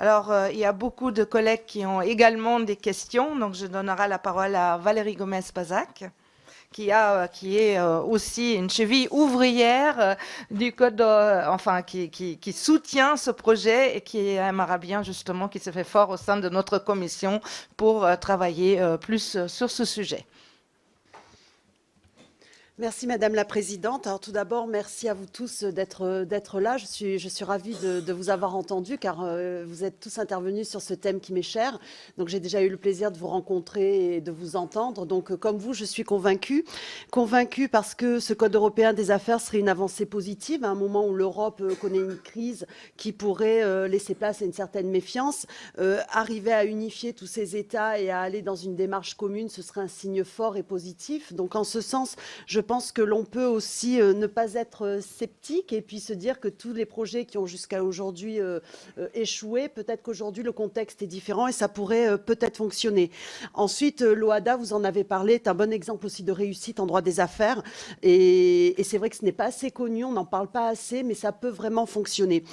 Alors, il y a beaucoup de collègues qui ont également des questions, donc je donnerai la parole à Valérie Gomez-Bazac, qui est aussi une cheville ouvrière du code, qui soutient ce projet et qui aimerait bien justement, qui se fait fort au sein de notre commission pour travailler plus sur ce sujet. Merci Madame la Présidente. Alors tout d'abord, merci à vous tous d'être là. Je suis ravie de vous avoir entendu car vous êtes tous intervenus sur ce thème qui m'est cher. Donc j'ai déjà eu le plaisir de vous rencontrer et de vous entendre. Donc comme vous, je suis convaincue parce que ce Code européen des affaires serait une avancée positive à un moment où l'Europe connaît une crise qui pourrait laisser place à une certaine méfiance. Arriver à unifier tous ces États et à aller dans une démarche commune, ce serait un signe fort et positif. Donc en ce sens, je pense que l'on peut aussi ne pas être sceptique et puis se dire que tous les projets qui ont jusqu'à aujourd'hui échoué, peut-être qu'aujourd'hui le contexte est différent et ça pourrait peut-être fonctionner. Ensuite, l'OHADA, vous en avez parlé, est un bon exemple aussi de réussite en droit des affaires et c'est vrai que ce n'est pas assez connu, on n'en parle pas assez, mais ça peut vraiment fonctionner.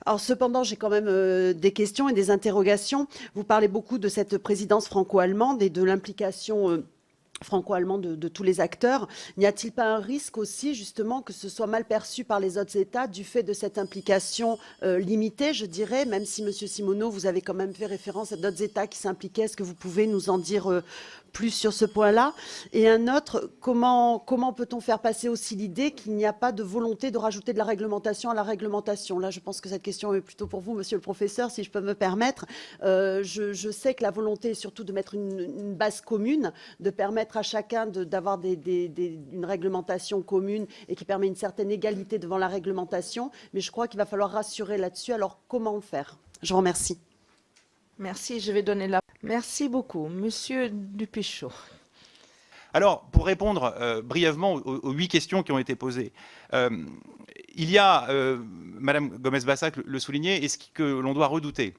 Alors cependant, j'ai quand même des questions et des interrogations. Vous parlez beaucoup de cette présidence franco-allemande et de l'implication franco-allemand de tous les acteurs. N'y a-t-il pas un risque aussi, justement, que ce soit mal perçu par les autres États du fait de cette implication limitée, je dirais, même si, Monsieur Simoneau, vous avez quand même fait référence à d'autres États qui s'impliquaient. Est-ce que vous pouvez nous en dire plus sur ce point-là? Et un autre, comment peut-on faire passer aussi l'idée qu'il n'y a pas de volonté de rajouter de la réglementation à la réglementation? Là, je pense que cette question est plutôt pour vous, Monsieur le Professeur, si je peux me permettre. Je sais que la volonté est surtout de mettre une base commune, de permettre à chacun d'avoir une réglementation commune et qui permet une certaine égalité devant la réglementation. Mais je crois qu'il va falloir rassurer là-dessus. Alors, comment le faire? Je vous remercie. Merci, je vais donner la... Merci beaucoup. Monsieur Dupéchaud. Alors, pour répondre brièvement aux 8 questions qui ont été posées, il y a, Madame Gomez-Bazac le soulignait, et ce que l'on doit redouter,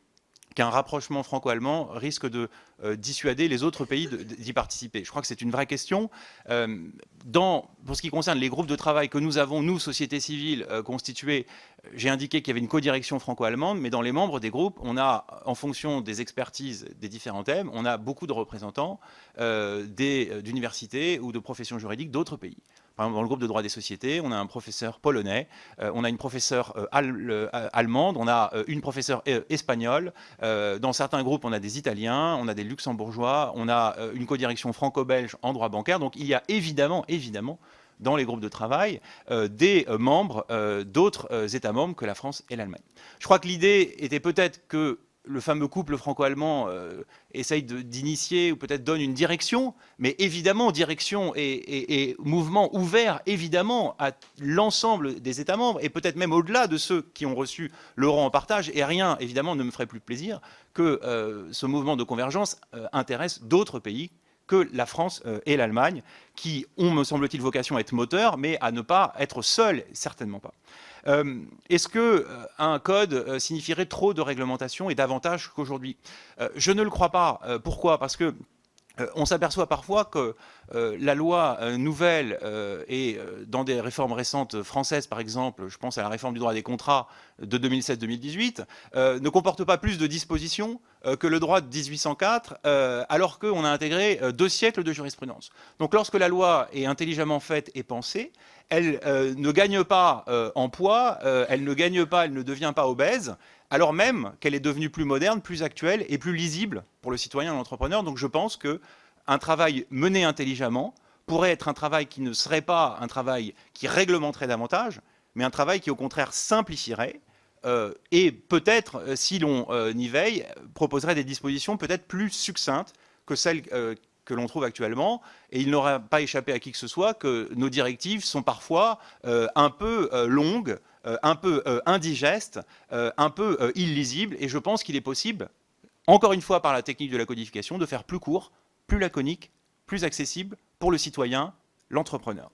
qu'un rapprochement franco-allemand risque de dissuader les autres pays d'y participer. Je crois que c'est une vraie question. Pour ce qui concerne les groupes de travail que nous avons, nous, société civile, constitués, j'ai indiqué qu'il y avait une codirection franco-allemande, mais dans les membres des groupes, on a, en fonction des expertises des différents thèmes, on a beaucoup de représentants d'universités ou de professions juridiques d'autres pays. Par exemple, dans le groupe de droit des sociétés, on a un professeur polonais, on a une professeure allemande, on a une professeure espagnole. Dans certains groupes, on a des Italiens, on a des Luxembourgeois, on a une codirection franco-belge en droit bancaire. Donc il y a évidemment, dans les groupes de travail, des membres d'autres États membres que la France et l'Allemagne. Je crois que l'idée était peut-être que le fameux couple franco-allemand essaye d'initier ou peut-être donne une direction, mais évidemment direction et mouvement ouvert évidemment à l'ensemble des États membres et peut-être même au-delà de ceux qui ont reçu l'euro en partage, et rien évidemment ne me ferait plus plaisir que ce mouvement de convergence intéresse d'autres pays que la France et l'Allemagne, qui ont, me semble-t-il, vocation à être moteurs, mais à ne pas être seuls, certainement pas. Est-ce qu'un code signifierait trop de réglementation et davantage qu'aujourd'hui? Je ne le crois pas. Pourquoi? Parce que on s'aperçoit parfois que la loi nouvelle et dans des réformes récentes françaises, par exemple, je pense à la réforme du droit des contrats de 2016-2018, ne comporte pas plus de dispositions que le droit de 1804, alors qu'on a intégré 2 siècles de jurisprudence. Donc lorsque la loi est intelligemment faite et pensée, elle ne gagne pas en poids, elle ne gagne pas, elle ne devient pas obèse, alors même qu'elle est devenue plus moderne, plus actuelle et plus lisible pour le citoyen et l'entrepreneur. Donc je pense qu'un travail mené intelligemment pourrait être un travail qui ne serait pas un travail qui réglementerait davantage, mais un travail qui au contraire simplifierait et peut-être, si l'on y veille, proposerait des dispositions peut-être plus succinctes que celles que l'on trouve actuellement. Et il n'aura pas échappé à qui que ce soit que nos directives sont parfois un peu longues, un peu indigestes, un peu illisibles. Et je pense qu'il est possible, encore une fois par la technique de la codification, de faire plus court, plus laconique, plus accessible pour le citoyen, l'entrepreneur.